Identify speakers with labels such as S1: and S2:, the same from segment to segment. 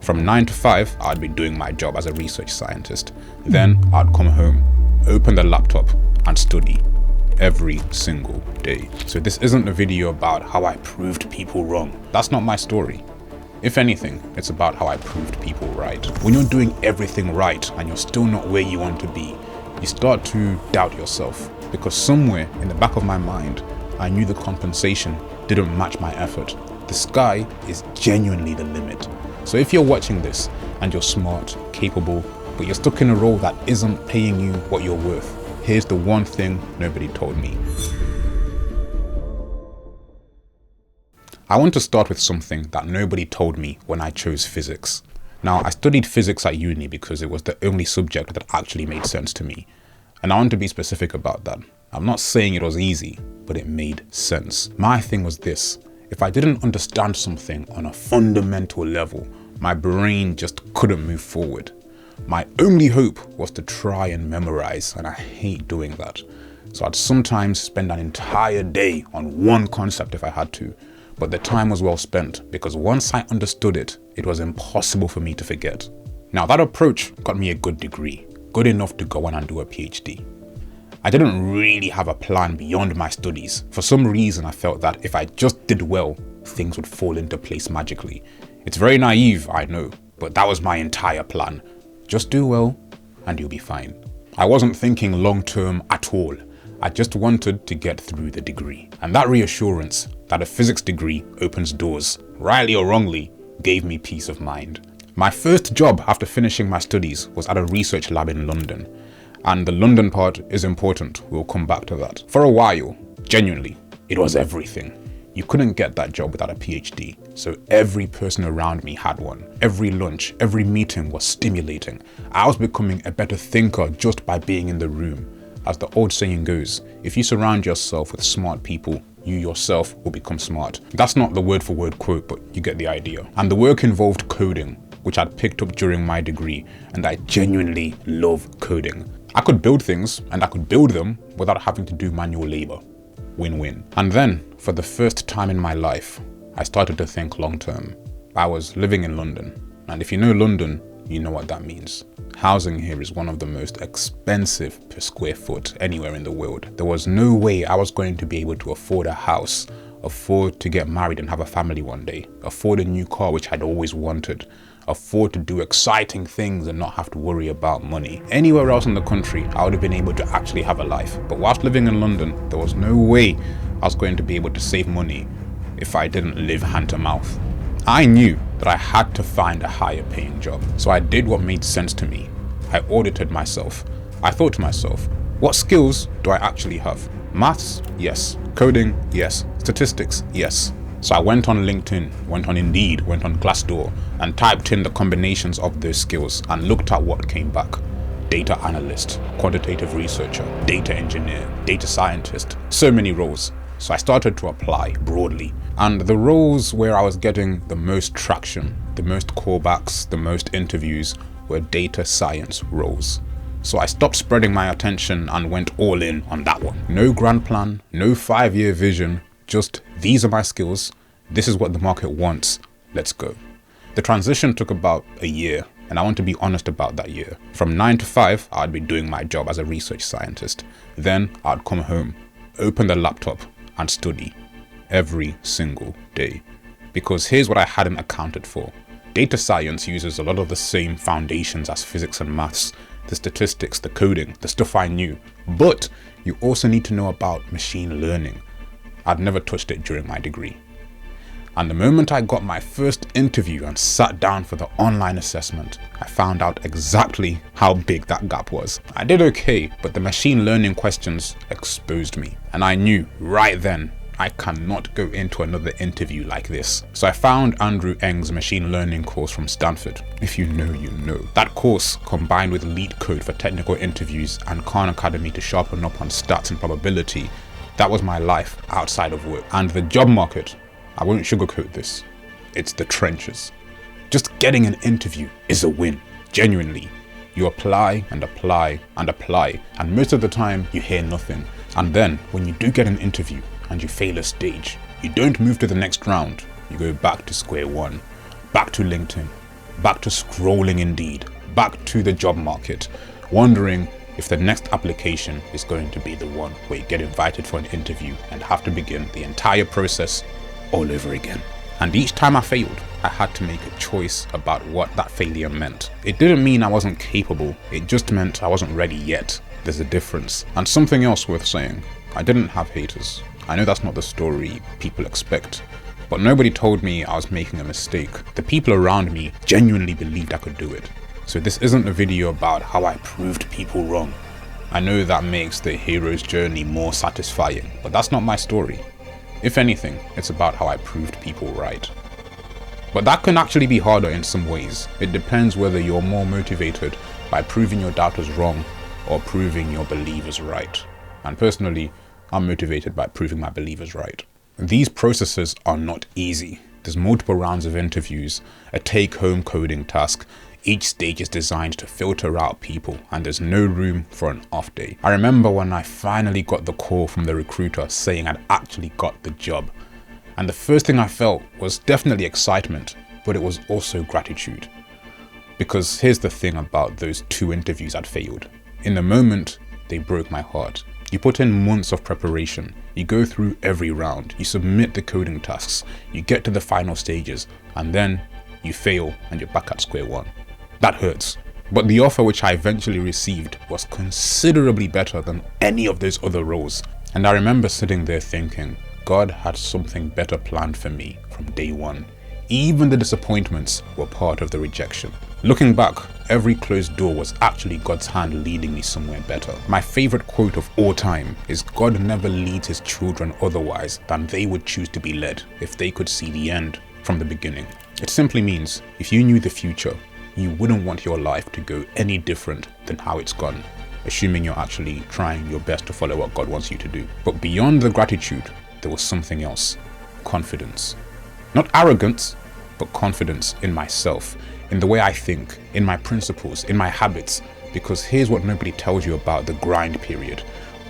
S1: From 9 to 5, I'd be doing my job as a research scientist. Then I'd come home, open the laptop, and study every single day. So this isn't a video about how I proved people wrong. That's not my story. If anything, it's about how I proved people right. When you're doing everything right and you're still not where you want to be, you start to doubt yourself, because somewhere in the back of my mind, I knew the compensation didn't match my effort. The sky is genuinely the limit. So if you're watching this and you're smart, capable, but you're stuck in a role that isn't paying you what you're worth, here's the one thing nobody told me. I want to start with something that nobody told me when I chose physics. Now, I studied physics at uni because it was the only subject that actually made sense to me. And I want to be specific about that. I'm not saying it was easy, but it made sense. My thing was this: if I didn't understand something on a fundamental level, my brain just couldn't move forward. My only hope was to try and memorize, and I hate doing that. So I'd sometimes spend an entire day on one concept if I had to, but the time was well spent because once I understood it, it was impossible for me to forget. Now that approach got me a good degree, good enough to go on and do a PhD. I didn't really have a plan beyond my studies. For some reason, I felt that if I just did well, things would fall into place magically. It's very naive, I know, but that was my entire plan. Just do well and you'll be fine. I wasn't thinking long-term at all. I just wanted to get through the degree. And that reassurance that a physics degree opens doors, rightly or wrongly, gave me peace of mind. My first job after finishing my studies was at a research lab in London. And the London part is important, we'll come back to that. For a while, genuinely, it was everything. You couldn't get that job without a PhD, so every person around me had one. Every lunch, every meeting was stimulating. I was becoming a better thinker just by being in the room. As the old saying goes, if you surround yourself with smart people, you yourself will become smart. That's not the word for word quote, but you get the idea. And the work involved coding, which I'd picked up during my degree, and I genuinely love coding. I could build things, and I could build them without having to do manual labor. Win-win. And then, for the first time in my life, I started to think long-term. I was living in London, and if you know London, you know what that means. Housing here is one of the most expensive per square foot anywhere in the world. There was no way I was going to be able to afford a house, afford to get married and have a family one day, afford a new car which I'd always wanted, afford to do exciting things and not have to worry about money. Anywhere else in the country, I would have been able to actually have a life. But whilst living in London, there was no way I was going to be able to save money if I didn't live hand to mouth. I knew that I had to find a higher paying job. So I did what made sense to me. I audited myself. I thought to myself, what skills do I actually have? Maths? Yes. Coding? Yes. Statistics? Yes. So I went on LinkedIn, went on Indeed, went on Glassdoor, and typed in the combinations of those skills and looked at what came back. Data analyst, quantitative researcher, data engineer, data scientist, so many roles. So I started to apply broadly. And the roles where I was getting the most traction, the most callbacks, the most interviews were data science roles. So I stopped spreading my attention and went all in on that one. No grand plan, no 5-year vision, just these are my skills, this is what the market wants, let's go. The transition took about a year, and I want to be honest about that year. From 9 to 5, I'd be doing my job as a research scientist. Then I'd come home, open the laptop, and study every single day. Because here's what I hadn't accounted for. Data science uses a lot of the same foundations as physics and maths, the statistics, the coding, the stuff I knew. But you also need to know about machine learning. I'd never touched it during my degree. And the moment I got my first interview and sat down for the online assessment, I found out exactly how big that gap was. I did okay, but the machine learning questions exposed me. And I knew right then, I cannot go into another interview like this. So I found Andrew Ng's machine learning course from Stanford. If you know, you know. That course, combined with LeetCode for technical interviews and Khan Academy to sharpen up on stats and probability, that was my life outside of work. And the job market, I won't sugarcoat this, it's the trenches. Just getting an interview is a win, genuinely. You apply and apply and apply, and most of the time you hear nothing. And then when you do get an interview and you fail a stage, you don't move to the next round, you go back to square one, back to LinkedIn, back to scrolling Indeed, back to the job market, wondering if the next application is going to be the one where you get invited for an interview and have to begin the entire process all over again. And each time I failed, I had to make a choice about what that failure meant. It didn't mean I wasn't capable, it just meant I wasn't ready yet. There's a difference. And something else worth saying, I didn't have haters. I know that's not the story people expect, but nobody told me I was making a mistake. The people around me genuinely believed I could do it. So this isn't a video about how I proved people wrong. I know that makes the hero's journey more satisfying, but that's not my story. If anything, it's about how I proved people right. But that can actually be harder in some ways. It depends whether you're more motivated by proving your doubters wrong or proving your believers right. And personally, I'm motivated by proving my believers right. These processes are not easy. There's multiple rounds of interviews, a take-home coding task. Each stage is designed to filter out people, and there's no room for an off day. I remember when I finally got the call from the recruiter saying I'd actually got the job. And the first thing I felt was definitely excitement, but it was also gratitude. Because here's the thing about those 2 interviews I'd failed. In the moment, they broke my heart. You put in months of preparation, you go through every round, you submit the coding tasks, you get to the final stages, and then you fail and you're back at square one. That hurts. But the offer which I eventually received was considerably better than any of those other roles. And I remember sitting there thinking, God had something better planned for me from day one. Even the disappointments were part of the rejection. Looking back, every closed door was actually God's hand leading me somewhere better. My favorite quote of all time is, God never leads his children otherwise than they would choose to be led if they could see the end from the beginning. It simply means if you knew the future, you wouldn't want your life to go any different than how it's gone, assuming you're actually trying your best to follow what God wants you to do. But beyond the gratitude, there was something else: confidence. Not arrogance, but confidence in myself, in the way I think, in my principles, in my habits. Because here's what nobody tells you about the grind period.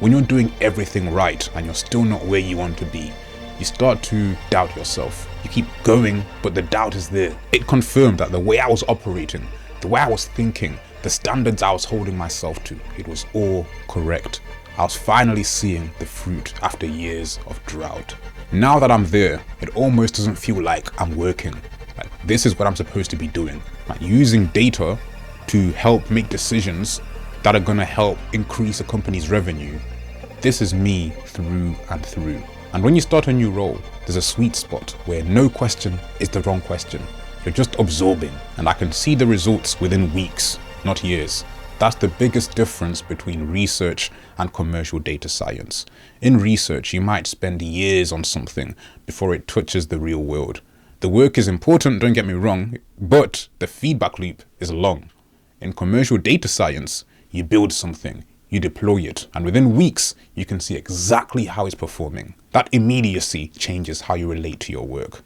S1: When you're doing everything right and you're still not where you want to be, you start to doubt yourself. You keep going, but the doubt is there. It confirmed that the way I was operating, the way I was thinking, the standards I was holding myself to, it was all correct. I was finally seeing the fruit after years of drought. Now that I'm there, it almost doesn't feel like I'm working. Like, this is what I'm supposed to be doing. Like, using data to help make decisions that are going to help increase a company's revenue. This is me through and through. And when you start a new role, there's a sweet spot where no question is the wrong question. You're just absorbing, and I can see the results within weeks, not years. That's the biggest difference between research and commercial data science. In research, you might spend years on something before it touches the real world. The work is important, don't get me wrong, but the feedback loop is long. In commercial data science, you build something, you deploy it, and within weeks, you can see exactly how it's performing. That immediacy changes how you relate to your work.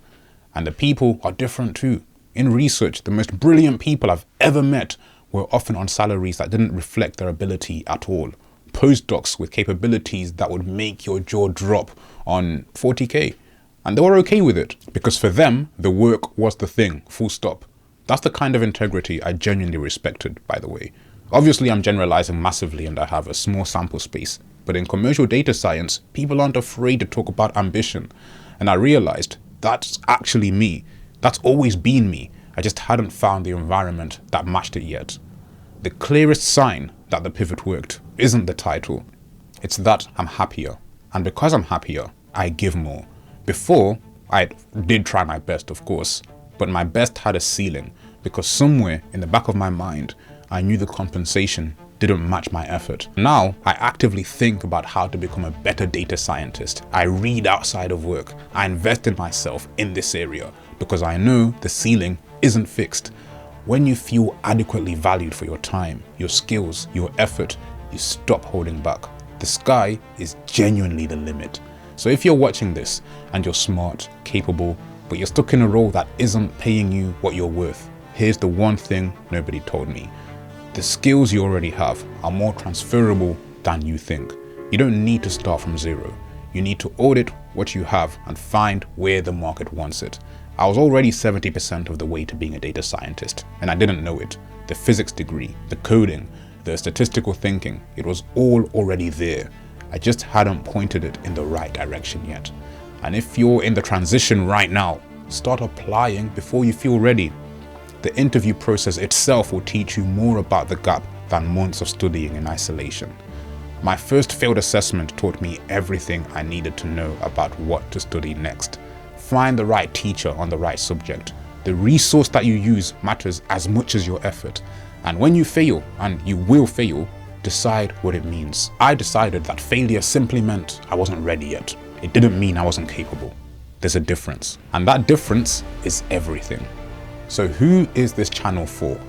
S1: And the people are different too. In research, the most brilliant people I've ever met were often on salaries that didn't reflect their ability at all. Postdocs with capabilities that would make your jaw drop on 40k. And they were okay with it, because for them, the work was the thing, full stop. That's the kind of integrity I genuinely respected, by the way. Obviously, I'm generalizing massively and I have a small sample space, but in commercial data science, people aren't afraid to talk about ambition. And I realized that's actually me. That's always been me. I just hadn't found the environment that matched it yet. The clearest sign that the pivot worked isn't the title. It's that I'm happier. And because I'm happier, I give more. Before, I did try my best, of course, but my best had a ceiling because somewhere in the back of my mind, I knew the compensation didn't match my effort. Now, I actively think about how to become a better data scientist. I read outside of work. I invest in myself in this area because I know the ceiling isn't fixed. When you feel adequately valued for your time, your skills, your effort, you stop holding back. The sky is genuinely the limit. So if you're watching this and you're smart, capable, but you're stuck in a role that isn't paying you what you're worth, here's the one thing nobody told me. The skills you already have are more transferable than you think. You don't need to start from zero. You need to audit what you have and find where the market wants it. I was already 70% of the way to being a data scientist, and I didn't know it. The physics degree, the coding, the statistical thinking, it was all already there. I just hadn't pointed it in the right direction yet. And if you're in the transition right now, start applying before you feel ready. The interview process itself will teach you more about the gap than months of studying in isolation. My first failed assessment taught me everything I needed to know about what to study next. Find the right teacher on the right subject. The resource that you use matters as much as your effort. And when you fail, and you will fail, decide what it means. I decided that failure simply meant I wasn't ready yet. It didn't mean I wasn't capable. There's a difference. And that difference is everything. So who is this channel for?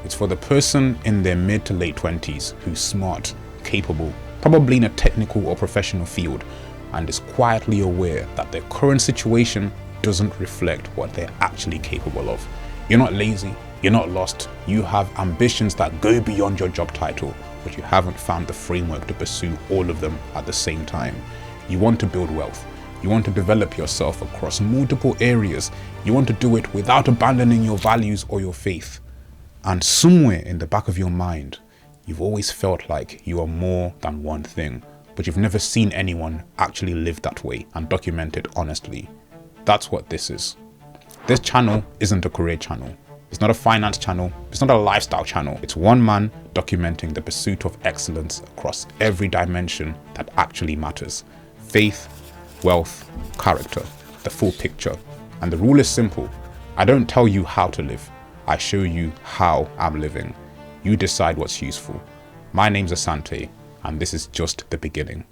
S1: It's for the person in their mid to late 20s who's smart, capable, probably in a technical or professional field, and is quietly aware that their current situation doesn't reflect what they're actually capable of. You're not lazy, you're not lost, you have ambitions that go beyond your job title, but you haven't found the framework to pursue all of them at the same time. You want to build wealth. You want to develop yourself across multiple areas. You want to do it without abandoning your values or your faith. And somewhere in the back of your mind, you've always felt like you are more than one thing, but you've never seen anyone actually live that way and document it honestly. That's what this is. This channel isn't a career channel. It's not a finance channel. It's not a lifestyle channel. It's one man documenting the pursuit of excellence across every dimension that actually matters. Faith, wealth, character, the full picture. And the rule is simple. I don't tell you how to live. I show you how I'm living. You decide what's useful. My name's Asante, and this is just the beginning.